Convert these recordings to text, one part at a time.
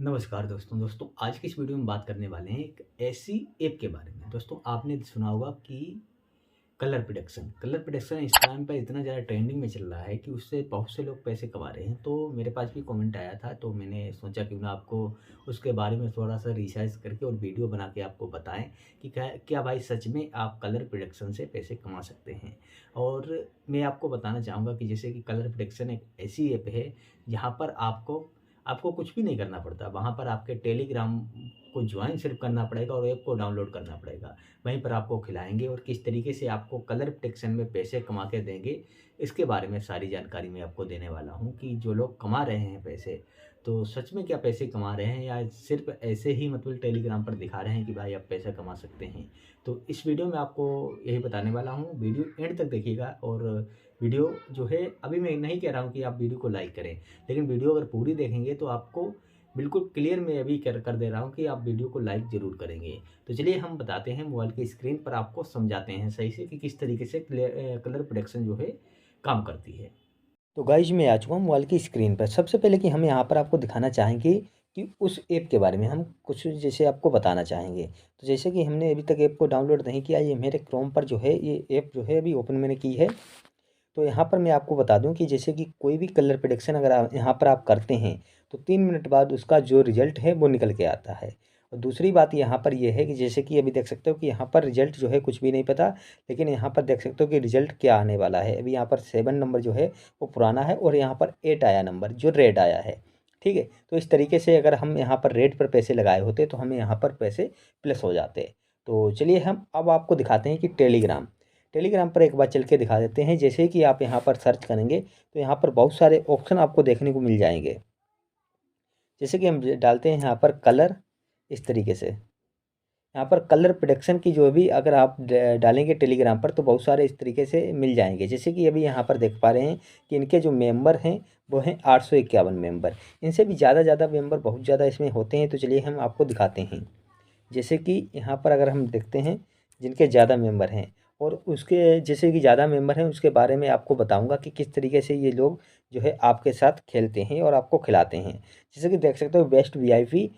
नमस्कार दोस्तों आज की इस वीडियो में बात करने वाले हैं एक ऐसी ऐप के बारे में। दोस्तों आपने सुना होगा कि कलर प्रोडक्शन इस टाइम पर इतना ज़्यादा ट्रेंडिंग में चल रहा है कि उससे बहुत से लोग पैसे कमा रहे हैं। तो मेरे पास भी कमेंट आया था, तो मैंने सोचा कि मैं आपको उसके बारे में थोड़ा सा रिसर्च करके और वीडियो बना के आपको बताएं कि क्या क्या भाई सच में आप कलर प्रोडक्शन से पैसे कमा सकते हैं। और मैं आपको बताना चाहूँगा कि जैसे कि कलर प्रोडक्शन एक ऐसी ऐप है जहाँ पर आपको आपको कुछ भी नहीं करना पड़ता। वहाँ पर आपके टेलीग्राम को ज्वाइन सिर्फ करना पड़ेगा और ऐप को डाउनलोड करना पड़ेगा। वहीं पर आपको खिलाएँगे और किस तरीके से आपको कलर प्रोटेक्शन में पैसे कमा के देंगे, इसके बारे में सारी जानकारी मैं आपको देने वाला हूँ कि जो लोग कमा रहे हैं पैसे, तो सच में क्या पैसे कमा रहे हैं या सिर्फ़ ऐसे ही मतलब टेलीग्राम पर दिखा रहे हैं कि भाई आप पैसा कमा सकते हैं। तो इस वीडियो में आपको यही बताने वाला हूँ, वीडियो एंड तक देखिएगा। और वीडियो जो है, अभी मैं नहीं कह रहा हूँ कि आप वीडियो को लाइक करें, लेकिन वीडियो अगर पूरी देखेंगे तो आपको बिल्कुल क्लियर मैं अभी कर कर दे रहा हूँ कि आप वीडियो को लाइक ज़रूर करेंगे। तो चलिए हम बताते हैं, मोबाइल की स्क्रीन पर आपको समझाते हैं सही से कि किस तरीके से कलर प्रोडक्शन जो है काम करती है। तो गाइज मैं आ चुका हूँ मोबाइल की स्क्रीन पर। सबसे पहले कि हम यहाँ पर आपको दिखाना चाहेंगे कि उस ऐप के बारे में हम कुछ जैसे आपको बताना चाहेंगे। तो जैसे कि हमने अभी तक ऐप को डाउनलोड नहीं किया, ये मेरे क्रोम पर जो है ये ऐप जो है अभी ओपन मैंने की है। तो यहाँ पर मैं आपको बता दूं कि जैसे कि कोई भी कलर प्रोडक्शन अगर आप यहाँ पर आप करते हैं तो 3 मिनट बाद उसका जो रिजल्ट है वो निकल के आता है। और दूसरी बात यहाँ पर यह है कि जैसे कि अभी देख सकते हो कि यहाँ पर रिजल्ट जो है कुछ भी नहीं पता, लेकिन यहाँ पर देख सकते हो कि रिजल्ट क्या आने वाला है। अभी यहाँ पर 7 नंबर जो है वो पुराना है और यहाँ पर 8 आया नंबर जो रेड आया है। ठीक है, तो इस तरीके से अगर हम यहाँ पर रेड पर पैसे लगाए होते तो हमें यहाँ पर पैसे प्लस हो जाते। तो चलिए हम अब आपको दिखाते हैं कि टेलीग्राम टेलीग्राम पर एक बार चल के दिखा देते हैं। जैसे कि आप यहाँ पर सर्च करेंगे तो यहाँ पर बहुत सारे ऑप्शन आपको देखने को मिल जाएंगे। जैसे कि हम डालते हैं यहाँ पर कलर, इस तरीके से यहाँ पर कलर प्रोडक्शन की जो भी अगर आप डालेंगे टेलीग्राम पर तो बहुत सारे इस तरीके से मिल जाएंगे। जैसे कि अभी यहाँ पर देख पा रहे हैं कि इनके जो मेंबर हैं वो हैं 851 मेंबर। इनसे भी ज़्यादा मेंबर बहुत ज़्यादा इसमें होते हैं। तो चलिए हम आपको दिखाते हैं। जैसे कि यहाँ पर अगर हम देखते हैं जिनके ज़्यादा मेंबर हैं और उसके जैसे कि ज़्यादा मेंबर हैं उसके बारे में आपको बताऊंगा कि किस तरीके से ये लोग जो है आपके साथ खेलते हैं और आपको खिलाते हैं। जैसे कि देख सकते हो बेस्ट वीआईपी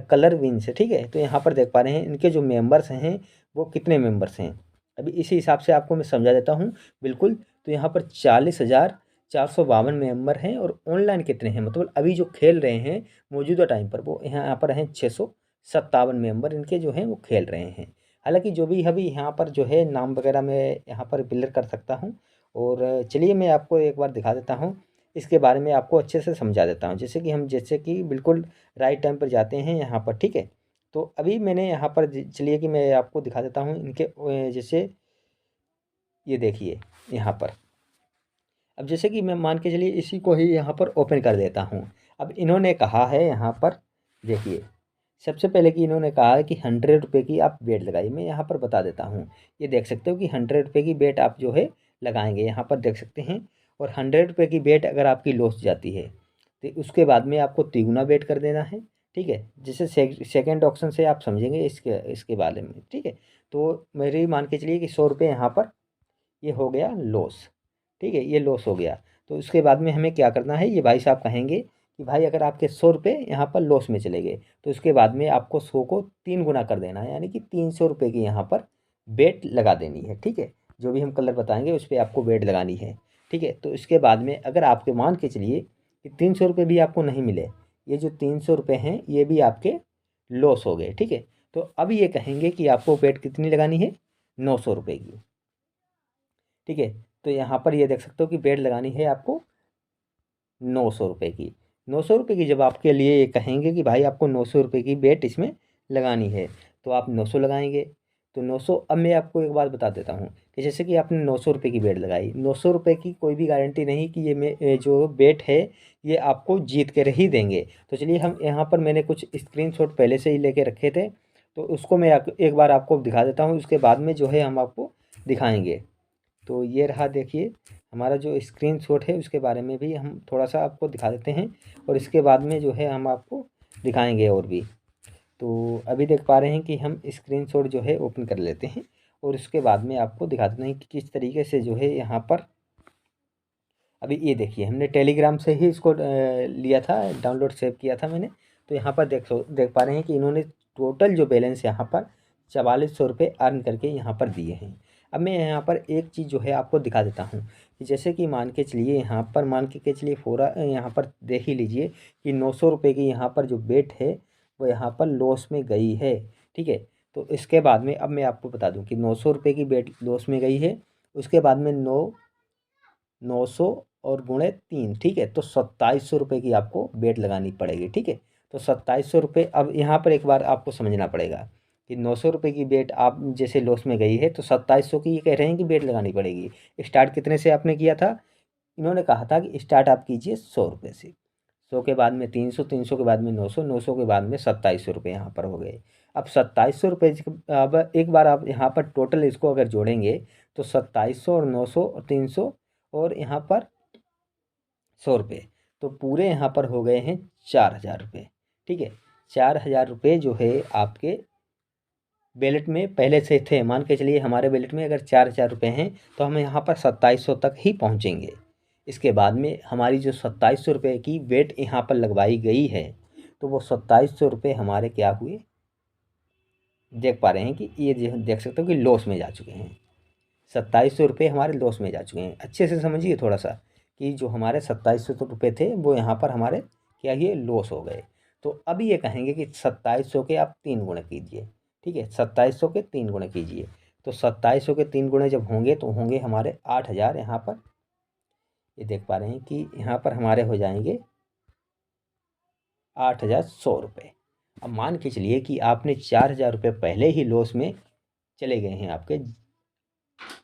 कलर विंस है। ठीक है, तो यहाँ पर देख पा रहे हैं इनके जो मेंबर्स हैं वो कितने मेंबर्स हैं। अभी इसी हिसाब से आपको मैं समझा देता हूँ बिल्कुल। तो यहाँ पर 40,452 मेंबर हैं और ऑनलाइन कितने हैं, मतलब अभी जो खेल रहे हैं मौजूदा टाइम पर, वो यहाँ पर हैं 657 मेंबर इनके जो हैं वो खेल रहे हैं। हालांकि जो भी अभी यहाँ पर जो है नाम वगैरह मैं यहाँ पर क्लियर कर सकता हूँ। और चलिए मैं आपको एक बार दिखा देता हूँ, इसके बारे में आपको अच्छे से समझा देता हूँ। जैसे कि हम जैसे कि बिल्कुल राइट टाइम पर जाते हैं यहाँ पर। ठीक है, तो अभी मैंने यहाँ पर चलिए कि मैं आपको दिखा देता हूँ इनके जैसे ये देखिए यहाँ पर। अब जैसे कि मैं मान के चलिए इसी को ही यहाँ पर ओपन कर देता हूँ। अब इन्होंने कहा है यहाँ पर देखिए, सबसे पहले कि इन्होंने कहा है कि 100 रुपये की आप बेट लगाइए। मैं यहाँ पर बता देता हूँ। ये देख सकते हो कि 100 रुपये की बेट आप जो है लगाएंगे, यहाँ पर देख सकते हैं। और 100 रुपये की बेट अगर आपकी लॉस जाती है तो उसके बाद में आपको तिगुना बेट कर देना है। ठीक है, जैसे सेकेंड ऑप्शन से आप समझेंगे इसके इसके बारे में। ठीक है, तो मेरी मान के चलिए कि 100 रुपये यहाँ पर ये हो गया लॉस। ठीक है, ये लॉस हो गया। तो उसके बाद में हमें क्या करना है, ये भाई साहब कहेंगे कि भाई अगर आपके 100 रुपये यहाँ पर लॉस में चले गए तो उसके बाद में आपको 100 को 3 गुना कर देना है, यानी कि 300 रुपये की यहाँ पर बेट लगा देनी है। ठीक है, जो भी हम कलर बताएंगे उस पर आपको बेट लगानी है। ठीक है, तो इसके बाद में अगर आपके मान के चलिए कि 300 रुपये भी आपको नहीं मिले, ये जो 300 रुपये हैं ये भी आपके लॉस हो गए। ठीक है, तो अब ये कहेंगे कि आपको बेट कितनी लगानी है, 900 रुपये की। ठीक है, तो यहाँ पर ये देख सकते हो कि बेट लगानी है आपको 900 रुपये की। 900 रुपये की जब आपके लिए ये कहेंगे कि भाई आपको 900 रुपये की बेट इसमें लगानी है तो आप 900 लगाएंगे। तो 900, अब मैं आपको एक बात बता देता हूँ कि जैसे कि आपने 900 रुपये की बेट लगाई, 900 रुपये की कोई भी गारंटी नहीं कि ये जो बेट है ये आपको जीत कर ही देंगे। तो चलिए हम यहाँ पर मैंने कुछ स्क्रीनशॉट पहले से ही लेके रखे थे, तो उसको मैं एक बार आपको दिखा देता हूँ। उसके बाद में जो है हम आपको दिखाएंगे। तो ये रहा देखिए हमारा जो स्क्रीनशॉट है, उसके बारे में भी हम थोड़ा सा आपको दिखा देते हैं और इसके बाद में जो है हम आपको दिखाएंगे और भी। तो अभी देख पा रहे हैं कि हम स्क्रीनशॉट जो है ओपन कर लेते हैं और उसके बाद में आपको दिखा देते हैं कि किस तरीके से जो है यहाँ पर। अभी ये देखिए हमने टेलीग्राम से ही इसको लिया था, डाउनलोड सेव किया था मैंने। तो यहाँ पर देख पा रहे हैं कि इन्होंने टोटल जो बैलेंस यहाँ पर 4400 रुपये अर्न करके यहाँ पर दिए हैं। अब मैं यहाँ पर एक चीज़ जो है आपको दिखा देता हूँ कि जैसे कि मान के चलिए यहाँ पर यहाँ पर देख ही लीजिए कि 900 रुपये की यहाँ पर जो बेट है वो यहाँ पर लॉस में गई है। ठीक है, तो इसके बाद में अब मैं आपको बता दूं कि 900 रुपये की बेट लॉस में गई है। उसके बाद में 900 और गुणे 3, ठीक है, तो 2700 रुपये की आपको बेट लगानी पड़ेगी। ठीक है, तो 2700 रुपये। अब यहाँ पर एक बार आपको समझना पड़ेगा कि 900 रुपये की बेट आप जैसे लॉस में गई है तो 2700 की ये कह रहे हैं कि बेट लगानी पड़ेगी। स्टार्ट कितने से आपने किया था? इन्होंने कहा था कि स्टार्ट आप कीजिए 100 रुपये से, 100 के बाद में 300, 300 के बाद में 900, 900 के बाद में 2700 रुपये यहाँ पर हो गए। अब 2700 रुपये अब एक बार आप यहाँ पर टोटल इसको अगर जोड़ेंगे तो 2700 और 900 और 300 और यहाँ पर 100 रुपये, तो पूरे यहाँ पर हो गए हैं 4000 रुपये। ठीक है, 4000 रुपये जो है आपके बैलेट में पहले से थे। मान के चलिए हमारे बैलेट में अगर 4000 रुपये हैं तो हम यहाँ पर 2700 तक ही पहुँचेंगे। इसके बाद में हमारी जो 2700 रुपये की वेट यहाँ पर लगवाई गई है तो वो 2700 रुपये हमारे क्या हुए, देख पा रहे हैं कि ये देख सकते हो कि लॉस में जा चुके हैं। 2700 रुपये हमारे लॉस में जा चुके हैं। अच्छे से समझिए थोड़ा सा कि जो हमारे 2700 रुपये थे वो यहाँ पर हमारे क्या ये लॉस हो गए। तो अब ये कहेंगे कि 2700 के आप 3 गुणे कीजिए। ठीक है, 2700 के 3 गुणे कीजिए, तो 2700 के 3 गुणे जब होंगे तो होंगे हमारे 8000। यहाँ पर ये देख पा रहे हैं कि यहाँ पर हमारे हो जाएंगे 8100 रुपये। अब मान के चलिए कि आपने 4000 रुपये पहले ही लॉस में चले गए हैं, आपके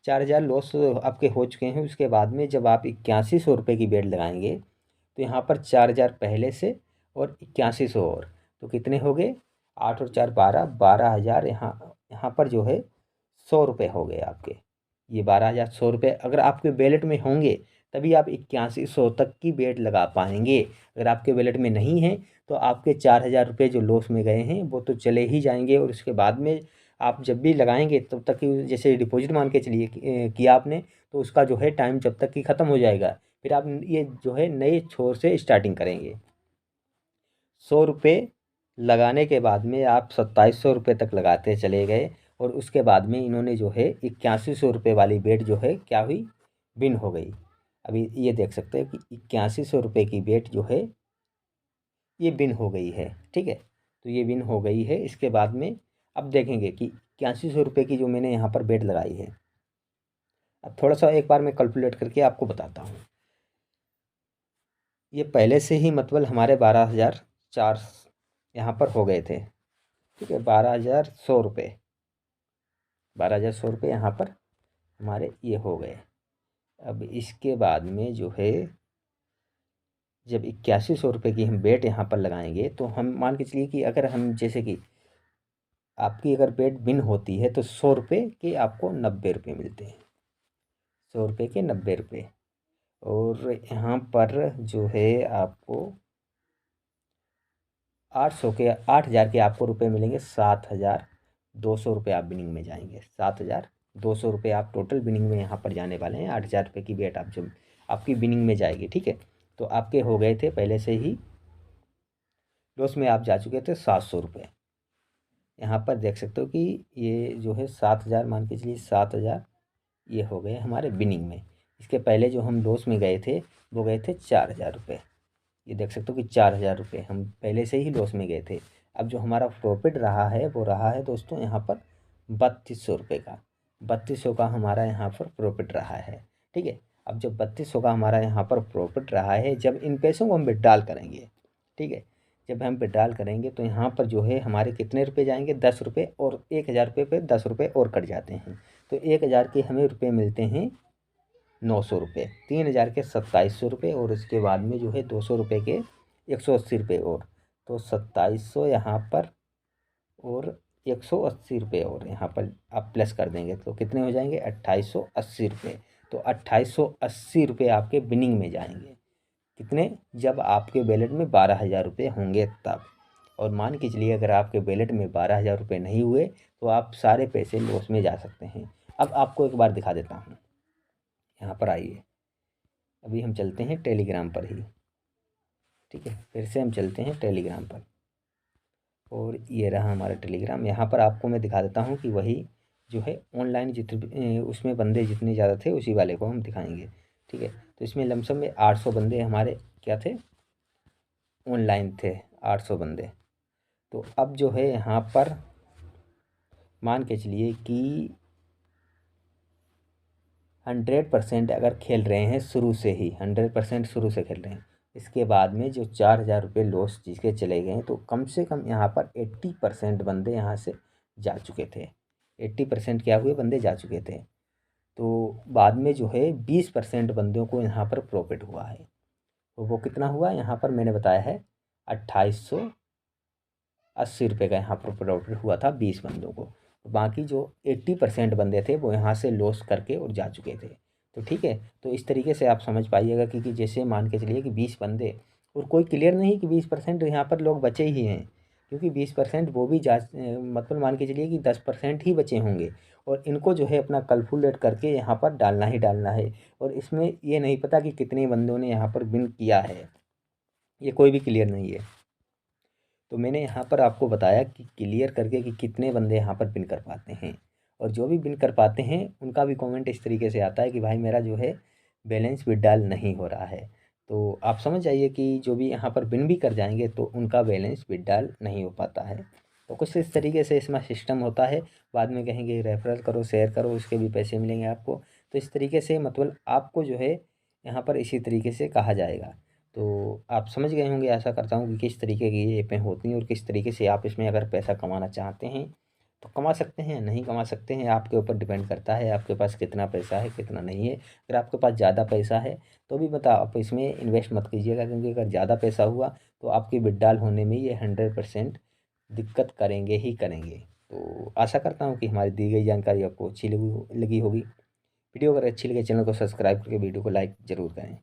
4000 लॉस आपके हो चुके हैं। उसके बाद में जब आप 8100 रुपये की बेट लगाएंगे तो यहाँ पर 4000 पहले से और 8100 और, तो कितने हो गए? 8 और 4 12, 12000। यहाँ पर जो है 100 रुपये हो गए आपके। ये 12100 रुपये अगर आपके बैलेट में होंगे तभी आप 8100 तक की बेट लगा पाएंगे। अगर आपके बैलेट में नहीं है तो आपके 4000 रुपये जो लॉस में गए हैं वो तो चले ही जाएंगे। और उसके बाद में आप जब भी लगाएंगे तब तक कि जैसे डिपॉजिट मान के चलिए किया आपने, तो उसका जो है टाइम जब तक कि ख़त्म हो जाएगा फिर आप ये जो है नए छोर से स्टार्टिंग करेंगे। 100 रुपये लगाने के बाद में आप 2700 रुपये तक लगाते चले गए और उसके बाद में इन्होंने जो है 8100 रुपये वाली बेट जो है क्या हुई, विन हो गई। अभी ये देख सकते हैं कि 8100 रुपये की बेट जो है ये विन हो गई है। ठीक है, तो ये विन हो गई है। इसके बाद में अब देखेंगे कि 8100 रुपये की जो मैंने यहाँ पर बेट लगाई है, अब थोड़ा सा एक बार मैं कैलकुलेट करके आपको बताता हूँ। ये पहले से ही मतलब हमारे 12004 यहाँ पर हो गए थे। ठीक है, 12100 रुपये, 12100 रुपये यहाँ पर हमारे ये हो गए। अब इसके बाद में जो है जब 8100 रुपये की हम बेट यहाँ पर लगाएंगे तो हम मान के चलिए कि अगर हम जैसे कि आपकी अगर बेट विन होती है तो 100 रुपये के आपको 90 रुपये मिलते हैं, 100 रुपये के 90 रुपये। और यहाँ पर जो है आपको 8000 के आपको रुपये मिलेंगे। 7200 रुपये आप विनिंग में जाएंगे। 7200 रुपये आप टोटल विनिंग में यहाँ पर जाने वाले हैं। 8000 रुपये की बेट आप जब आपकी विनिंग में जाएगी, ठीक है, तो आपके हो गए थे पहले से ही लॉस में आप जा चुके थे 700 रुपये। यहाँ पर देख सकते हो कि ये जो है 7000, मान के चलिए 7000 ये हो गए हमारे विनिंग में। इसके पहले जो हम लॉस में गए थे वो गए थे 4000 रुपये। ये देख सकते हो कि 4000 रुपये हम पहले से ही लॉस में गए थे। अब जो हमारा प्रॉफिट रहा है वो रहा है दोस्तों यहाँ पर 3200 रुपये का। 3200 का हमारा यहाँ पर प्रॉफिट रहा है। ठीक है, अब जब 3200 का हमारा यहाँ पर प्रॉफिट रहा है, जब इन पैसों को हम विड्रॉल करेंगे, ठीक है, जब हम विड्रॉल करेंगे तो यहाँ पर जो है हमारे कितने रुपये जाएंगे, 10 रुपये, और 1000 रुपये पे 10 रुपये और कट जाते हैं तो 1000 के हमें रुपये मिलते हैं 900 रुपये। 3000 के 2700 रुपये और उसके बाद में जो है 200 रुपये के 180 रुपये और, तो 2700 यहाँ पर और 180 रुपये और यहाँ पर आप प्लस कर देंगे तो कितने हो जाएंगे, 2880 रुपये। तो 2880 रुपये आपके विनिंग में जाएंगे। कितने, जब आपके बैलेट में 12000 रुपये होंगे तब। और मान के चलिए अगर आपके बैलेट में 12000 रुपये नहीं हुए तो आप सारे पैसे लॉस में जा सकते हैं। अब आपको एक बार दिखा देता हूँ, यहाँ पर आइए, अभी हम चलते हैं टेलीग्राम पर ही। ठीक है, फिर से हम चलते हैं टेलीग्राम पर। और ये रहा हमारा टेलीग्राम। यहाँ पर आपको मैं दिखा देता हूँ कि वही जो है ऑनलाइन जितने उसमें बंदे जितने ज़्यादा थे उसी वाले को हम दिखाएंगे। ठीक है, तो इसमें लमसम में 800 बंदे हमारे क्या थे, ऑनलाइन थे, 800 बंदे। तो अब जो है यहाँ पर मान के चलिए कि 100% अगर खेल रहे हैं शुरू से ही, 100% शुरू से खेल रहे हैं, इसके बाद में जो 4,000 रुपये लॉस जिसके चले गए, तो कम से कम यहाँ पर 80% बंदे यहाँ से जा चुके थे। 80% क्या हुए, बंदे जा चुके थे। तो बाद में जो है 20% बंदों को यहाँ पर प्रॉफिट हुआ है। तो वो कितना हुआ, यहाँ पर मैंने बताया है 2880 रुपये का यहाँ पर प्रॉफिट हुआ था 20 बंदों को। तो बाकी जो 80% बंदे थे वो यहाँ से लॉस करके और जा चुके थे। तो ठीक है, तो इस तरीके से आप समझ पाइएगा कि जैसे मान के चलिए कि 20 बंदे, और कोई क्लियर नहीं कि 20% यहाँ पर लोग बचे ही हैं, क्योंकि 20% वो भी मतलब मान के चलिए कि 10% ही बचे होंगे, और इनको जो है अपना कैलकुलेट करके यहाँ पर डालना ही डालना है। और इसमें ये नहीं पता कि कितने बंदों ने यहाँ पर विन किया है, ये कोई भी क्लियर नहीं है। तो मैंने यहाँ पर आपको बताया कि क्लियर करके कि कितने बंदे यहाँ पर विन कर पाते हैं, और जो भी विन कर पाते हैं उनका भी कमेंट इस तरीके से आता है कि भाई मेरा जो है बैलेंस विड्रॉल नहीं हो रहा है। तो आप समझ जाइए कि जो भी यहाँ पर विन भी कर जाएंगे तो उनका बैलेंस विड्रॉल नहीं हो पाता है। तो कुछ इस तरीके से इसमें सिस्टम होता है। बाद में कहेंगे रेफरल करो, शेयर करो, उसके भी पैसे मिलेंगे आपको। तो इस तरीके से मतलब आपको जो है यहाँ पर इसी तरीके से कहा जाएगा। तो आप समझ गए होंगे, आशा करता हूँ कि किस तरीके की ये ऐपें होती हैं, और किस तरीके से आप इसमें अगर पैसा कमाना चाहते हैं तो कमा सकते हैं, नहीं कमा सकते हैं, आपके ऊपर डिपेंड करता है आपके पास कितना पैसा है कितना नहीं है। अगर आपके पास ज़्यादा पैसा है तो भी आप इसमें इन्वेस्ट मत कीजिएगा, क्योंकि अगर ज़्यादा पैसा हुआ तो आपके विड्रॉल होने में ये 100% दिक्कत करेंगे ही करेंगे। तो आशा करता हूँ कि हमारी दी गई जानकारी आपको अच्छी लगी लगी होगी। वीडियो अगर अच्छी लगे चैनल को सब्सक्राइब करके वीडियो को लाइक ज़रूर करें।